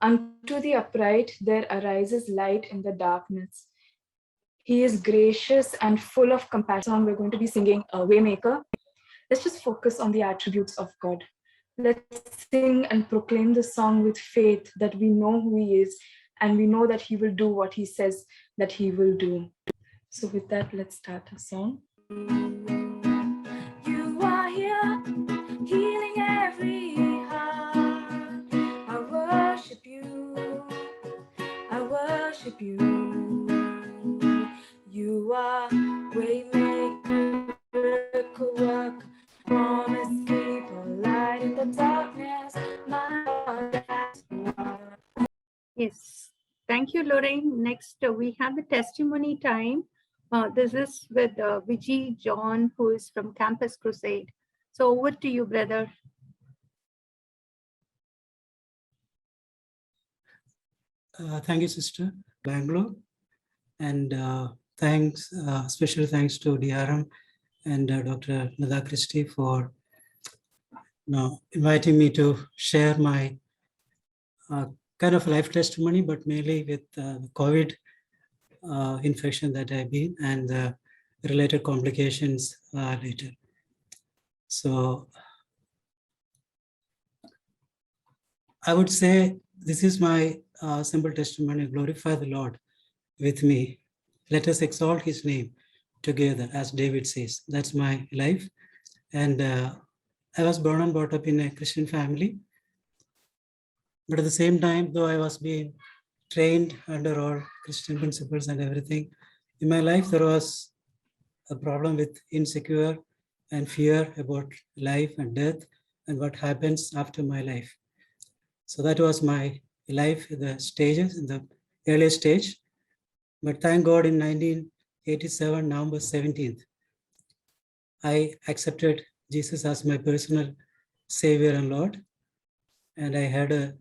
Unto the upright there arises light in the darkness. He is gracious and full of compassion. Song we're going to be singing Waymaker. Let's just focus on the attributes of God. Let's sing and proclaim the song with faith that we know who He is and we know that He will do what He says that He will do. So, with that, let's start a song. You are here, healing every heart. I worship you. I worship you. You are waymaker, miracle work, promise keeper, light in the darkness. My God, that's who you are. Yes. Thank you, Lorraine. Next, we have the testimony time. This is with Vijay John, who is from Campus Crusade. So over to you, brother. Thank you, sister. Bangalore. And thanks, special thanks to DRM and Dr. Nada Christie for inviting me to share my kind of life testimony, but mainly with the COVID infection that I've been and the related complications later. So I would say this is my simple testimony. Glorify the Lord with me. Let us exalt his name together, as David says. That's my life. And I was born and brought up in a Christian family. But at the same time, though I was being trained under all Christian principles and everything, in my life there was a problem with insecure and fear about life and death and what happens after my life. So that was my life, the stages, in the early stage. But thank God in 1987, November 17th, I accepted Jesus as my personal Savior and Lord. And I had a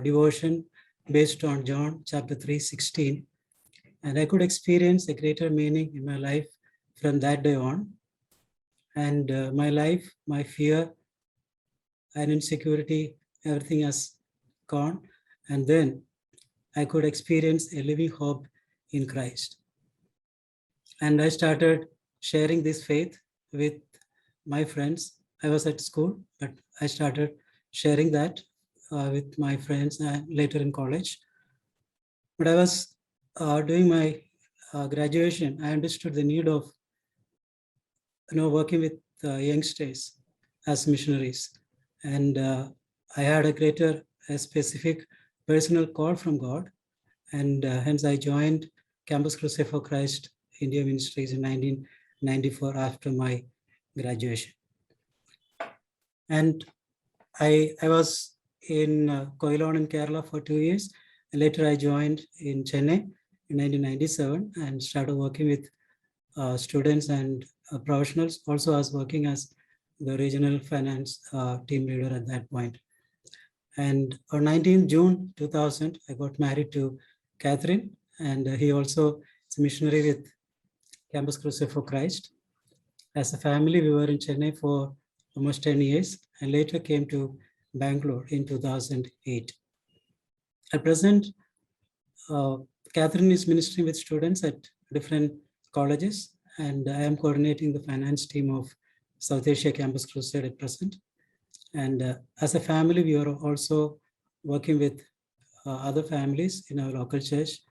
devotion based on John chapter 3:16. And I could experience a greater meaning in my life from that day on. And my life, my fear and insecurity, everything has gone. And then I could experience a living hope in Christ. And I started sharing this faith with my friends. I was at school, but I started sharing that with my friends and later in college. But I was doing my graduation. I understood the need of working with youngsters as missionaries. And I had a greater specific personal call from God. And hence I joined Campus Crusade for Christ India Ministries in 1994 after my graduation. And I was in Koilon in Kerala for 2 years. And later I joined in Chennai in 1997 and started working with students and professionals. Also, I was working as the regional finance team leader at that point. And on 19th June 2000, I got married to Catherine, and he also is a missionary with Campus Crusade for Christ. As a family, we were in Chennai for almost 10 years and later came to Bangalore in 2008. At present, Catherine is ministering with students at different colleges, and I am coordinating the finance team of South Asia Campus Crusade at present. And as a family, we are also working with other families in our local church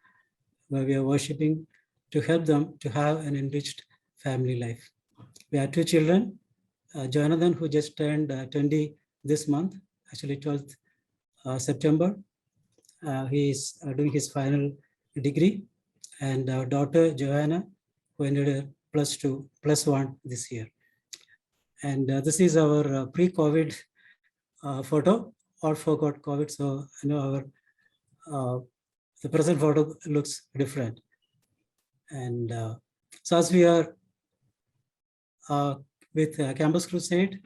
where we are worshiping to help them to have an enriched family life. We have 2 children, Jonathan, who just turned 20 this month, actually 12th September. He is doing his final degree, and our daughter Joanna, who ended a +1 this year. And this is our pre-COVID photo. All forgot COVID, so our the present photo looks different. And so as we are with Campus Crusade,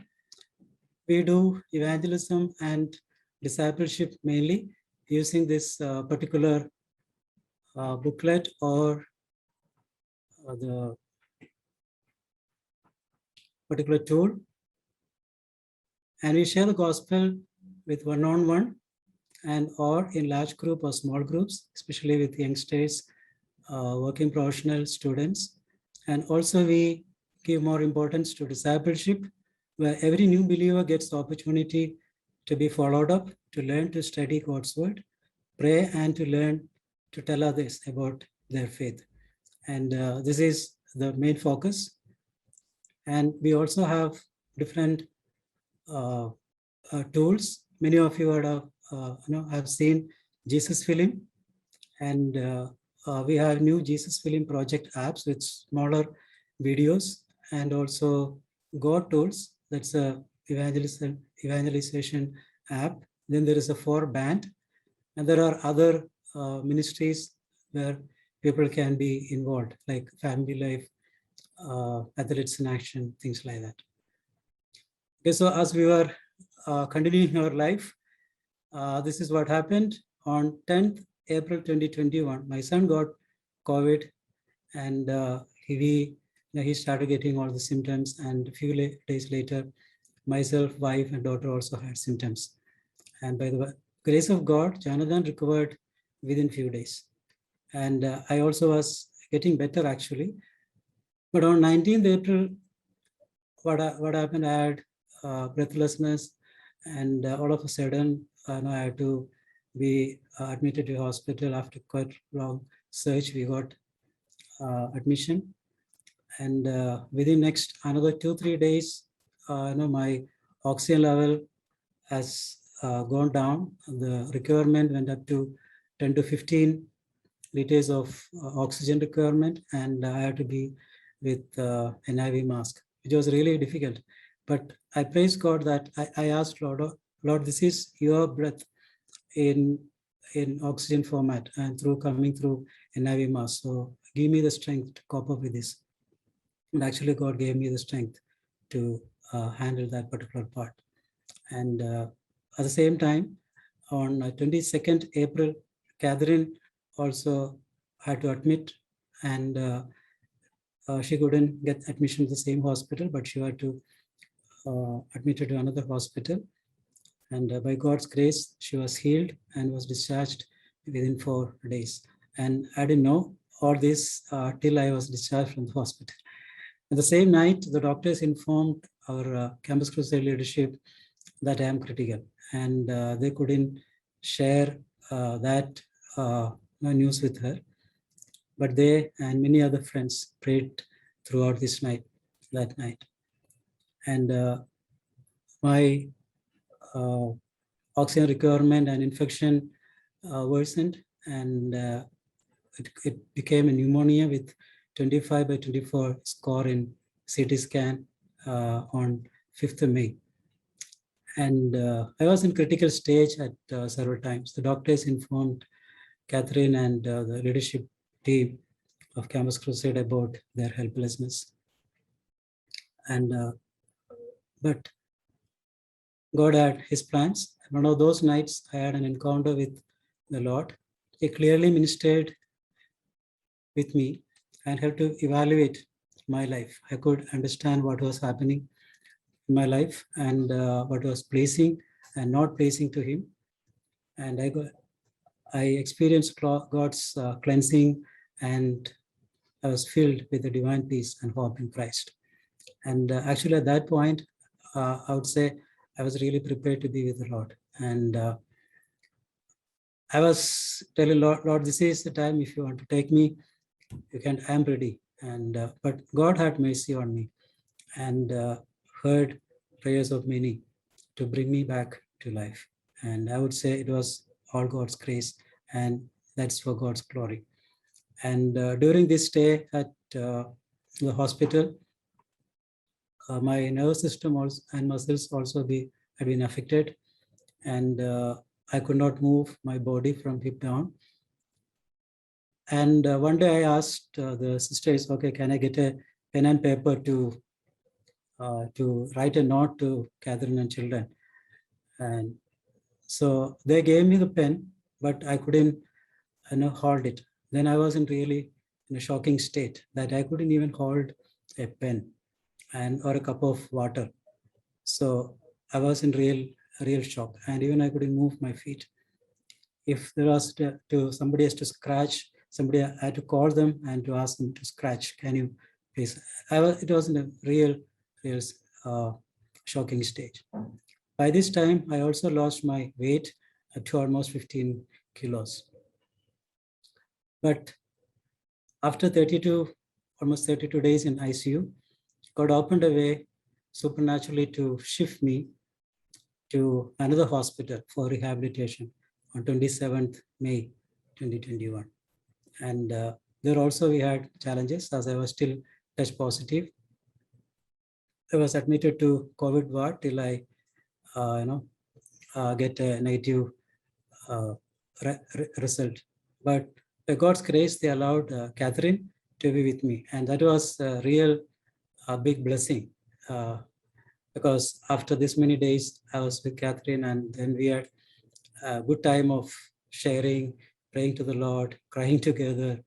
we do evangelism and discipleship mainly using this particular booklet or the particular tool. And we share the gospel with one-on-one and or in large group or small groups, especially with youngsters, working professional students. And also we give more importance to discipleship, where every new believer gets the opportunity to be followed up, to learn to study God's word, pray, and to learn to tell others about their faith. And this is the main focus. And we also have different tools. Many of you have seen Jesus Film, and we have new Jesus Film project apps with smaller videos, and also God Tools. That's a evangelization app. Then there is a 4Band, and there are other ministries where people can be involved, like Family Life, Athletes in Action, things like that. Okay, so as we were continuing our life, this is what happened on 10th April 2021. My son got COVID, and he started getting all the symptoms, and a few days later, myself, wife, and daughter also had symptoms. And by the grace of God, Jonathan recovered within few days. And I also was getting better actually. But on 19th April, what happened, I had breathlessness, and all of a sudden, I had to be admitted to hospital. After quite long search, we got admission. And within next another 2-3 days, my oxygen level has gone down. The requirement went up to 10 to 15 liters of oxygen requirement, and I had to be with an IV mask, which was really difficult. But I praise God that I asked Lord, this is your breath in oxygen format and coming through an IV mask. So give me the strength to cope up with this. And actually, God gave me the strength to handle that particular part. And at the same time, on 22nd April, Catherine also had to admit, and she couldn't get admission to the same hospital, but she had to admitted to another hospital. And by God's grace, she was healed and was discharged within 4 days. And I didn't know all this till I was discharged from the hospital. And the same night, the doctors informed our Campus Crusade leadership that I am critical, and they couldn't share that news with her. But they and many other friends prayed throughout that night. And my oxygen requirement and infection worsened, and it became a pneumonia with 25/24 score in CT scan on 5th of May. And I was in critical stage at several times. The doctors informed Catherine and the leadership team of Campus Crusade about their helplessness. And but God had his plans. One of those nights, I had an encounter with the Lord. He clearly ministered with me and helped to evaluate my life. I could understand what was happening in my life and what was pleasing and not pleasing to him. And I experienced God's cleansing, and I was filled with the divine peace and hope in Christ. And actually at that point, I would say I was really prepared to be with the Lord. And I was telling Lord, this is the time. If you want to take me, you can. I am ready. And but God had mercy on me and heard prayers of many to bring me back to life. And I would say it was all God's grace, and that's for God's glory. And during this stay at the hospital, my nervous system also and muscles also had been affected, and I could not move my body from hip down. And one day I asked the sisters, okay, can I get a pen and paper to write a note to Catherine and children? And so they gave me the pen, but I couldn't hold it. Then I was in a shocking state that I couldn't even hold a pen or a cup of water. So I was in real shock, and even I couldn't move my feet. if there was somebody has to scratch, somebody I had to call them and to ask them to scratch. Can you please? It wasn't a real uh, shocking stage. By this time, I also lost my weight to almost 15 kilos. But after almost 32 days in ICU, God opened a way supernaturally to shift me to another hospital for rehabilitation on 27th May 2021. And there also we had challenges as I was still test positive. I was admitted to COVID ward till I, get a negative result. But by God's grace, they allowed Catherine to be with me. And that was a real big blessing. Because after this many days, I was with Catherine, and then we had a good time of sharing, praying to the Lord, crying together,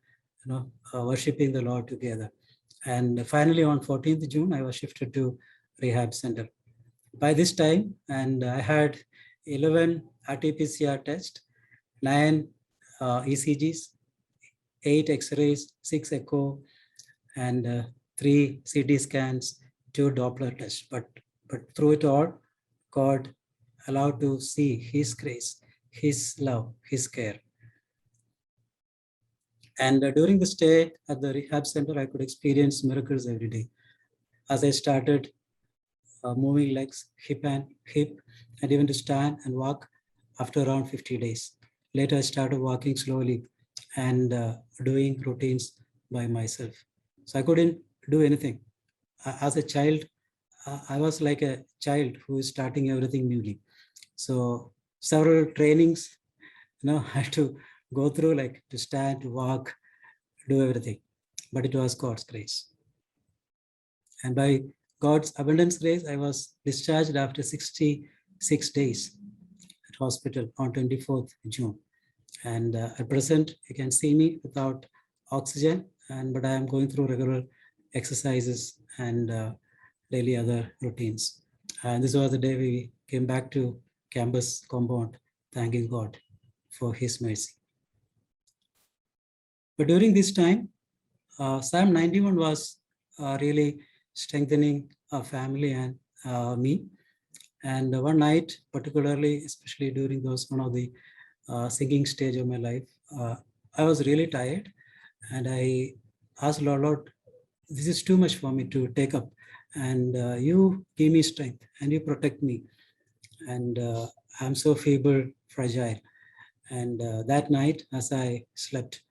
worshiping the Lord together. And finally, on 14th June, I was shifted to rehab center. By this time, and I had 11 RT-PCR tests, 9 ECGs, 8 X-rays, 6 echo, and 3 CT scans, 2 Doppler tests. But through it all, God allowed to see His grace, His love, His care. And during the stay at the rehab center, I could experience miracles every day. As I started moving legs, hip, and even to stand and walk after around 50 days. Later, I started walking slowly and doing routines by myself. So I couldn't do anything. As a child, I was like a child who is starting everything newly. So several trainings, I had to go through, like to stand, to walk, do everything. But it was God's grace. And by God's abundance grace, I was discharged after 66 days at hospital on 24th June. And at present, you can see me without oxygen, but I am going through regular exercises and daily other routines. And this was the day we came back to campus compound, thanking God for His mercy. But during this time, Psalm 91 was really strengthening our family and me. And one night, particularly, especially during one of the singing stage of my life, I was really tired, and I asked Lord, this is too much for me to take up, and you give me strength and you protect me, and I'm so feeble, fragile. And that night, as I slept,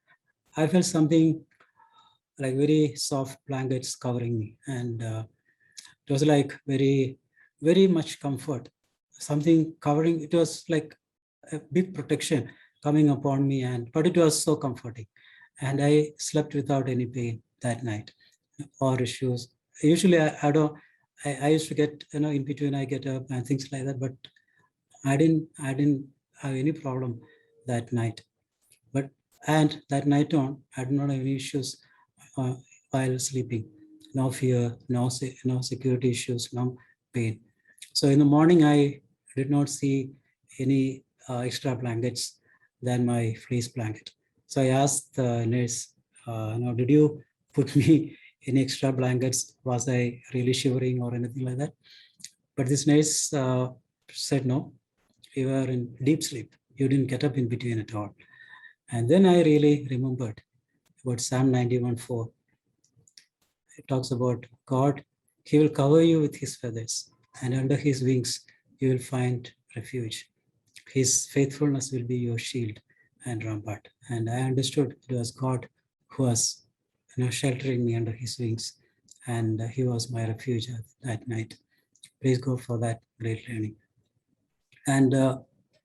I felt something like very soft blankets covering me, and it was like very, very much comfort, something covering. It was like a big protection coming upon me, but it was so comforting, and I slept without any pain that night or issues. Usually I used to get, in between I get up and things like that, but I didn't have any problem that night. And that night on, I did not have any issues while sleeping. No fear, no security issues, no pain. So in the morning, I did not see any extra blankets than my fleece blanket. So I asked the nurse, did you put me in extra blankets? Was I really shivering or anything like that? But this nurse said, no, you were in deep sleep. You didn't get up in between at all. And then I really remembered about Psalm 91:4. It talks about God, He will cover you with His feathers, and under His wings you will find refuge. His faithfulness will be your shield and rampart. And I understood it was God who was sheltering me under His wings, and He was my refuge that night. Praise God for that great learning. And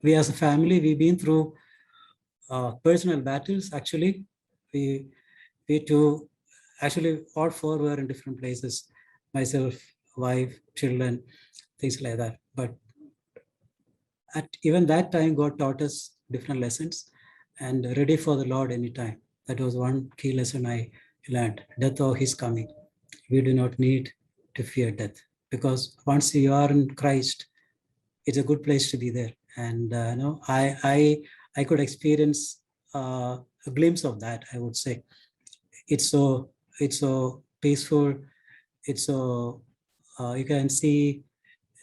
we as a family, we've been through personal battles. Actually, we too, actually all four were in different places, myself, wife, children, things like that. But at even that time, God taught us different lessons, and ready for the Lord anytime. That was one key lesson I learned. Death or His coming. We do not need to fear death, because once you are in Christ, it's a good place to be there. And I could experience a glimpse of that, I would say. It's so peaceful. It's so you can see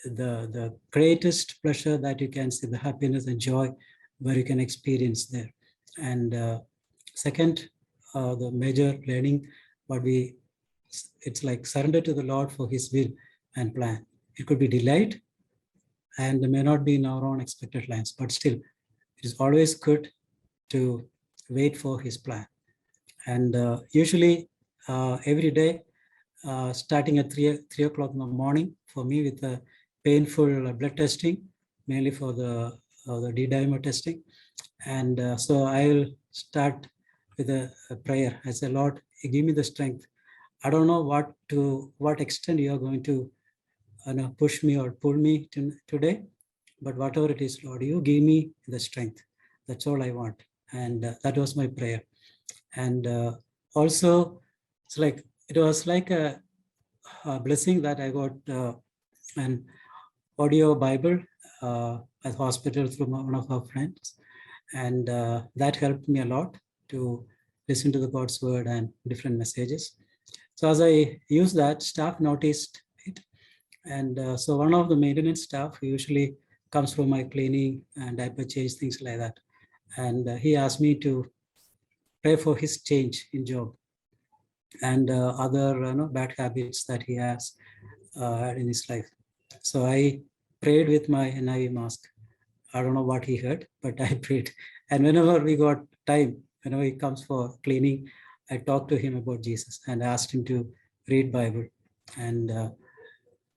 the greatest pleasure that you can see, the happiness and joy where you can experience there. And second, the major learning, it's like surrender to the Lord for His will and plan. It could be delayed and may not be in our own expected lines, but still, it is always good to wait for His plan. And usually, every day, starting at 3 o'clock in the morning, for me with a painful blood testing, mainly for the D-dimer testing. And so I will start with a prayer. I say, Lord, give me the strength. I don't know what extent you are going to push me or pull me today, but whatever it is, Lord, you give me the strength. That's all I want. And that was my prayer. And also, it was like a blessing that I got an audio Bible at hospital through one of our friends. And that helped me a lot to listen to the God's word and different messages. So as I used that, staff noticed it. And so one of the maintenance staff usually comes from my cleaning and diaper change, things like that. And he asked me to pray for his change in job and other bad habits that he has in his life. So I prayed with my NIV mask. I don't know what he heard, but I prayed. And whenever we got time, whenever he comes for cleaning, I talked to him about Jesus and asked him to read Bible. And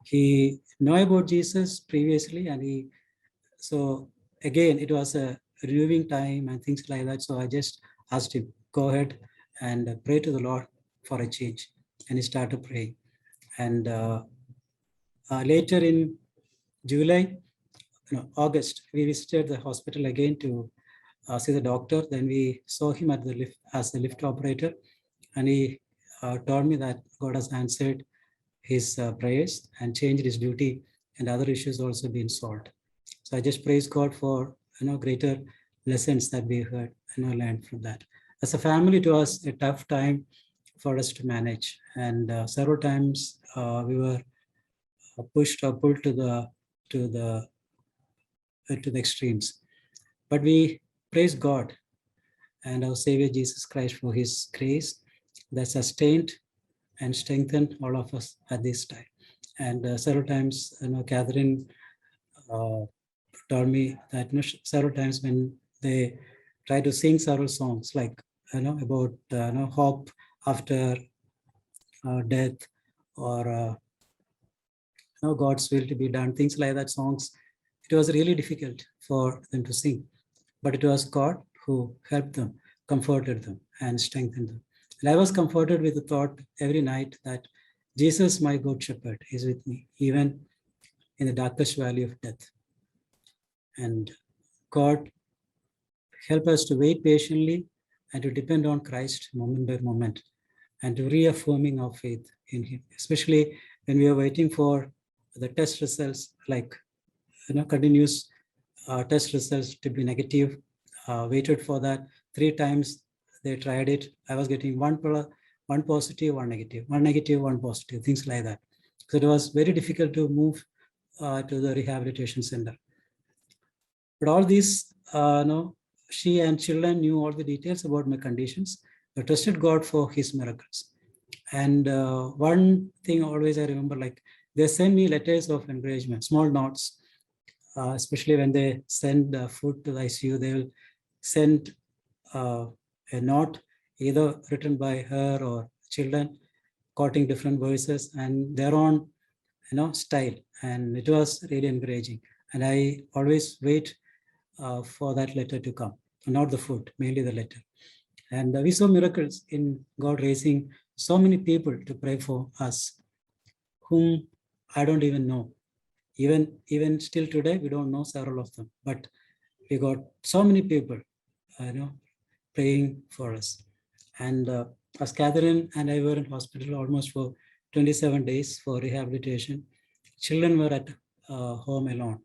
he knew about Jesus previously, and so again, it was a reviewing time and things like that. So I just asked him, go ahead and pray to the Lord for a change. And he started praying. And later in July, August, we visited the hospital again to see the doctor. Then we saw him at the lift as a lift operator. And he told me that God has answered his prayers and changed his duty, and other issues also been solved. So I just praise God for greater lessons that we heard and learned from that. As a family, it was a tough time for us to manage, and several times we were pushed or pulled to the extremes. But we praise God and our Savior Jesus Christ for His grace that sustained and strengthened all of us at this time. And several times, Catherine told me that several times when they try to sing several songs like about hope after death, or God's will to be done, things like that songs, it was really difficult for them to sing. But it was God who helped them, comforted them, and strengthened them. And I was comforted with the thought every night that Jesus, my good shepherd, is with me, even in the darkest valley of death. And God help us to wait patiently and to depend on Christ moment by moment, and to reaffirming our faith in Him, especially when we are waiting for the test results, like continuous test results to be negative. Waited for that 3 times. They tried it. I was getting one positive, one negative, one negative, one positive, things like that. So it was very difficult to move to the rehabilitation center. But all these, she and children knew all the details about my conditions. They trusted God for His miracles. And one thing always I remember, like they send me letters of encouragement, small notes, especially when they send food to the ICU. They will send a note either written by her or children, quoting different verses and their own style, and it was really encouraging. And I always wait for that letter to come, not the food, mainly the letter. And we saw miracles in God raising so many people to pray for us, whom I don't even know. Even still today, we don't know several of them, but we got so many people praying for us. And as Catherine and I were in hospital almost for 27 days for rehabilitation, children were at home alone.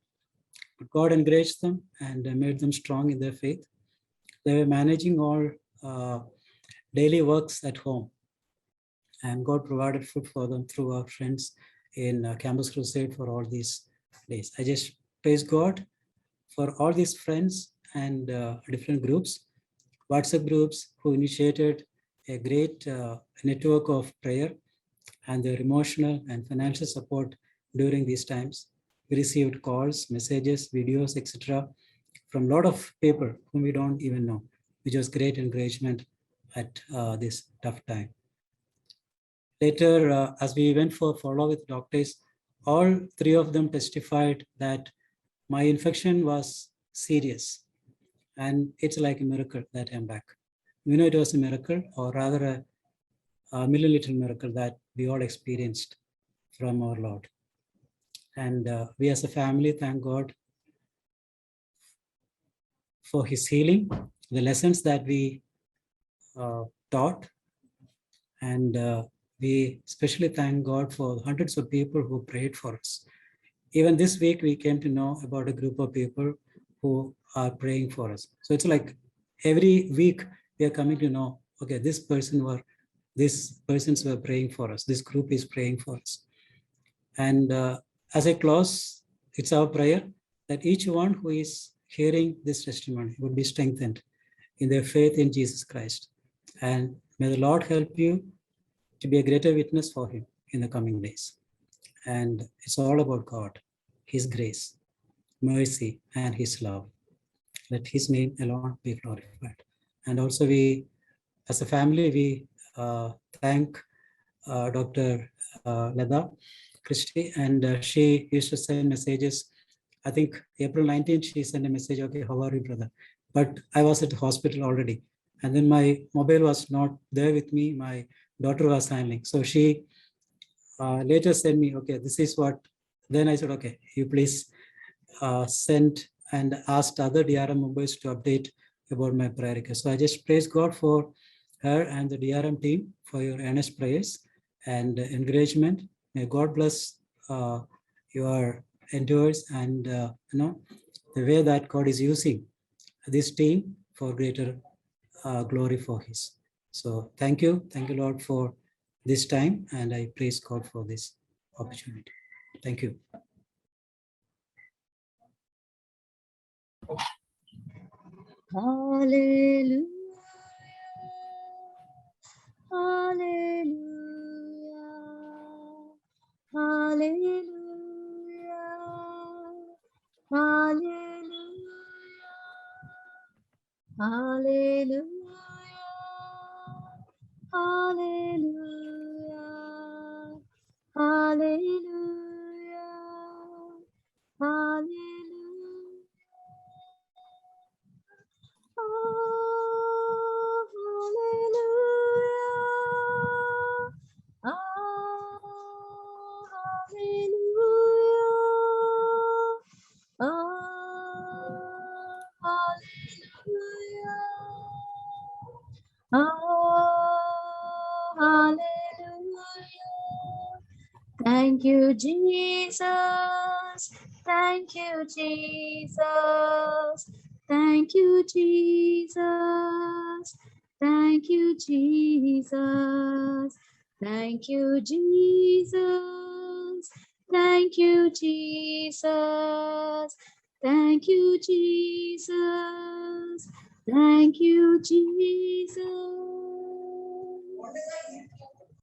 But God encouraged them and made them strong in their faith. They were managing all daily works at home. And God provided food for them through our friends in Campus Crusade for all these days. I just praise God for all these friends and different groups, WhatsApp groups who initiated a great network of prayer and their emotional and financial support during these times. We received calls, messages, videos, etc. from a lot of people whom we don't even know, which was great encouragement at this tough time. Later, as we went for follow with doctors, all three of them testified that my infection was serious. And it's like a miracle that I'm back. We know it was a miracle, or rather a milliliter miracle that we all experienced from our Lord. And we as a family thank God for his healing, the lessons that we taught, and we especially thank God for hundreds of people who prayed for us. Even this week, we came to know about a group of people who are praying for us. So it's like every week we are coming to know, okay, these persons were praying for us. This group is praying for us. And as I close, it's our prayer that each one who is hearing this testimony would be strengthened in their faith in Jesus Christ. And may the Lord help you to be a greater witness for him in the coming days. And it's all about God, his grace, mercy, and his love. Let his name alone be glorified. And also we, as a family, we thank Dr. Leda Christie, and she used to send messages. I think April 19th, she sent a message, okay, how are you, brother? But I was at the hospital already. And then my mobile was not there with me. My daughter was handling. So she later sent me, okay, this is what, then I said, okay, you please send and asked other DRM members to update about my prayer request. So I just praise God for her and the DRM team for your earnest prayers and encouragement. May God bless your endeavors and the way that God is using this team for greater glory for his. So thank you, Lord, for this time, and I praise God for this opportunity. Thank you. Hallelujah. Hallelujah. Hallelujah. Hallelujah. Hallelujah. Hallelujah. Hallelujah. Hallelujah. Oh, hallelujah. Oh, hallelujah. Oh, hallelujah. Oh, hallelujah. Thank you, Jesus. Thank you, Jesus. Thank you, Jesus. Thank you, Jesus. Thank you, Jesus. Thank you, Jesus. Thank you, Jesus. Thank you, Jesus.